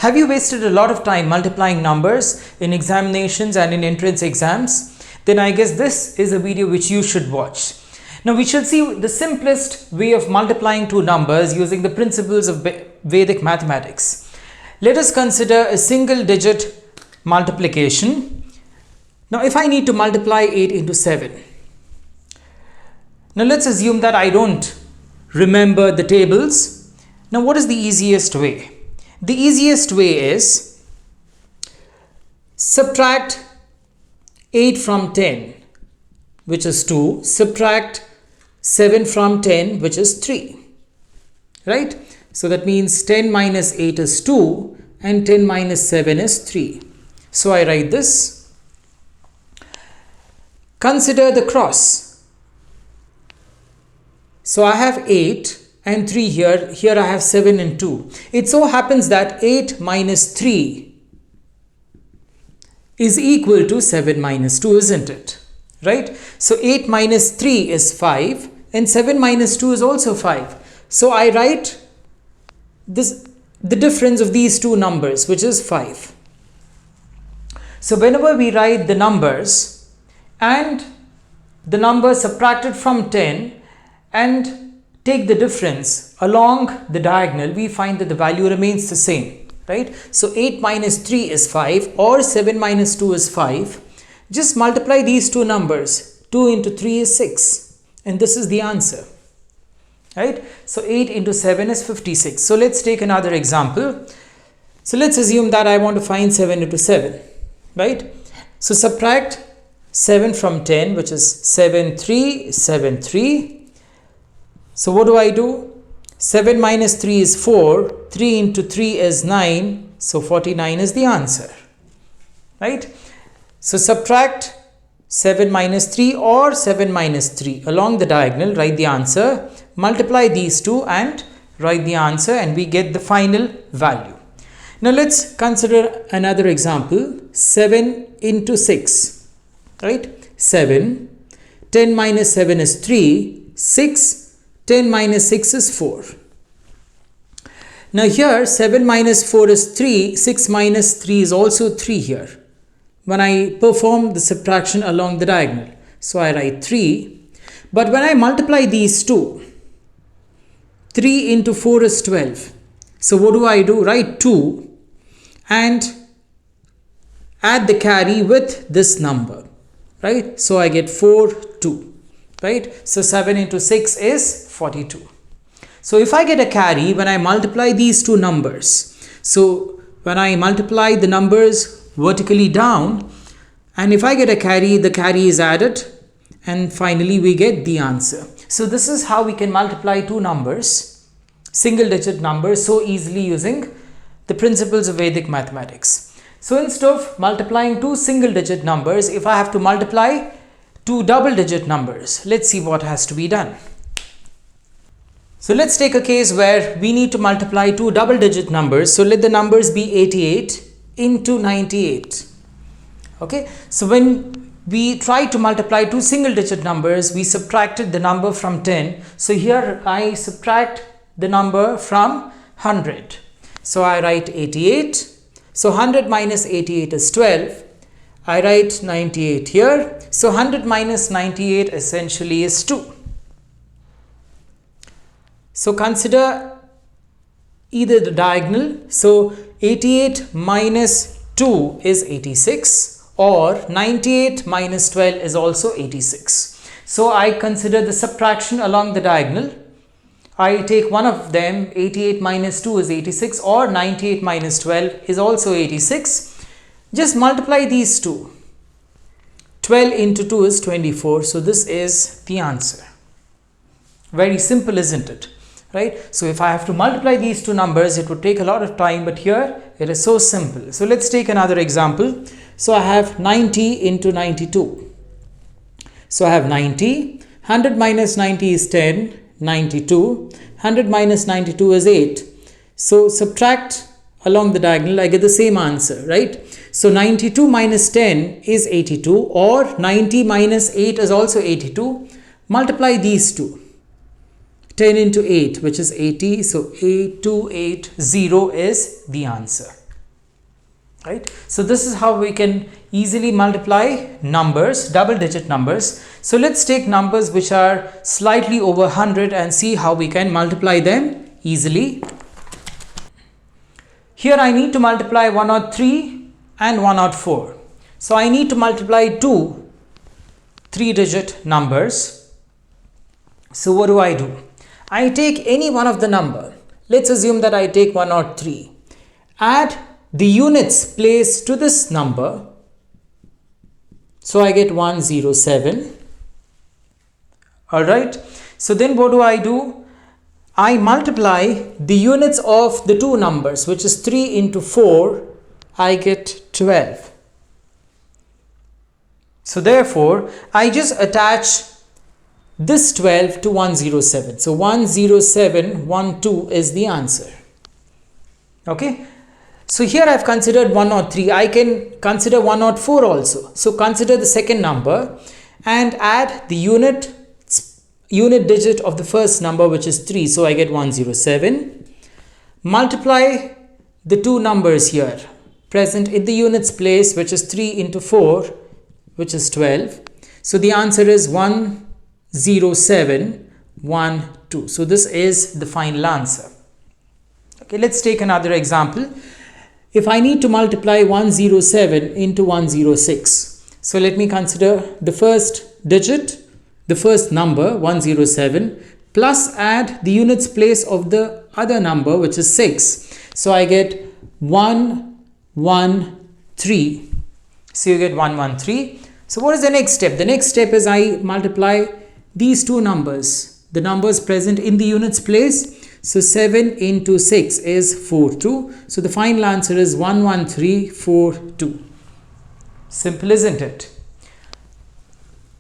Have you wasted a lot of time multiplying numbers in examinations and in entrance exams? Then I guess this is a video which you should watch. Now we shall see the simplest way of multiplying two numbers using the principles of Vedic mathematics. Let us consider a single digit multiplication. Now if I need to multiply 8 into 7. Now let's assume that I don't remember the tables. Now what is the easiest way? The easiest way is subtract 8 from 10, which is 2, subtract 7 from 10, which is 3, right? So that means 10 minus 8 is 2 and 10 minus 7 is 3. So I write this. Consider the cross. So I have 8 and 3 here. Here I have 7 and 2. It so happens that 8 minus 3 is equal to 7 minus 2, isn't it? Right? So 8 minus 3 is 5 and 7 minus 2 is also 5. So I write the difference of these two numbers, which is 5. So whenever we write the numbers and the number subtracted from 10 and take the difference along the diagonal, we find that the value remains the same, right? So 8 minus 3 is 5 or 7 minus 2 is 5. Just multiply these two numbers. 2 into 3 is 6 and this is the answer, right? So 8 into 7 is 56. So let's take another example. So let's assume that I want to find 7 into 7, right? So subtract 7 from 10, which is 7, 3, 7, 3. So what do? 7 minus 3 is 4. 3 into 3 is 9. So 49 is the answer, right? So subtract 7 minus 3 or 7 minus 3 along the diagonal, write the answer, multiply these two and write the answer, and we get the final value. Now let's consider another example. 7 into 6, right? 7. 10 minus 7 is 3. 6. 10 minus 6 is 4. Now here 7 minus 4 is 3. 6 minus 3 is also 3 here when I perform the subtraction along the diagonal. So I write 3. But when I multiply these two, 3 into 4 is 12. So what do? Write 2 and add the carry with this number, right? So I get 4, 2. Right? So 7 into 6 is 42. So if I get a carry when I multiply these two numbers, so when I multiply the numbers vertically down, and if I get a carry, the carry is added, and finally we get the answer. So this is how we can multiply two numbers, single digit numbers, so easily using the principles of Vedic mathematics. So instead of multiplying two single digit numbers, if I have to multiply two double digit numbers, let's see what has to be done. So let's take a case where we need to multiply two double digit numbers. So let the numbers be 88 into 98. Okay, so when we try to multiply two single digit numbers, we subtracted the number from 10. So here I subtract the number from 100. So I write 88. So 100 minus 88 is 12. I write 98 here. So 100 minus 98 essentially is 2. So consider either the diagonal. So 88 minus 2 is 86, or 98 minus 12 is also 86. So I consider the subtraction along the diagonal. I take one of them. 88 minus 2 is 86, or 98 minus 12 is also 86. Just multiply these two. 12 into 2 is 24. So this is the answer. Very simple, isn't it? Right? So if I have to multiply these two numbers, it would take a lot of time, but here it is so simple. So let's take another example. So I have 90 into 92. So I have 90. 100 minus 90 is 10. 92. 100 minus 92 is 8. So subtract along the diagonal, I get the same answer, right? So 92 minus 10 is 82, or 90 minus 8 is also 82. Multiply these two. 10 into 8, which is 80. So 8280 is the answer. right? So this is how we can easily multiply numbers, double digit numbers. So let's take numbers which are slightly over 100 and see how we can multiply them easily. Here I need to multiply 103 and 104. So I need to multiply two 3-digit numbers. So what do? I take any one of the number. Let's assume that I take 103. Add the units place to this number. So I get 107. Alright. So then what do? I multiply the units of the two numbers, which is 3 into 4. I get 12. So therefore, I just attach this 12 to 107. So 10712 is the answer. Okay. So here I have considered 103. I can consider 104 also. So consider the second number and add the unit digit of the first number, which is 3. So I get 107. Multiply the two numbers here present in the units place, which is 3 into 4, which is 12. So the answer is 10712. So this is the final answer. Okay, let's take another example. If I need to multiply 107 into 106, so let me consider the first digit, the first number 107, plus add the units place of the other number, which is 6. So I get 113. So you get 113. So what is the next step? The next step is I multiply these two numbers, the numbers present in the units place. So 7 into 6 is 42. So the final answer is 11342. Simple, isn't it?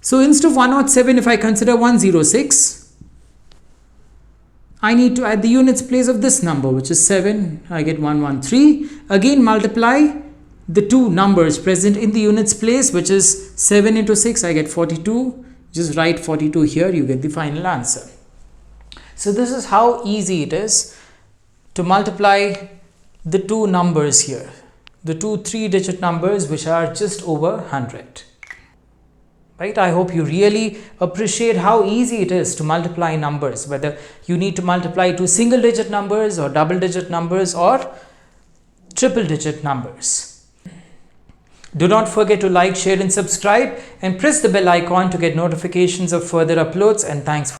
So instead of 107, if I consider 106, I need to add the units place of this number, which is 7. I get 113. Again, multiply the two numbers present in the units place, which is 7 into 6. I get 42. Just write 42 here. You get the final answer. So this is how easy it is to multiply the two numbers here, the two 3-digit numbers which are just over 100. Right? I hope you really appreciate how easy it is to multiply numbers, whether you need to multiply two single-digit numbers or double-digit numbers or triple-digit numbers. Do not forget to like, share and subscribe and press the bell icon to get notifications of further uploads, and thanks for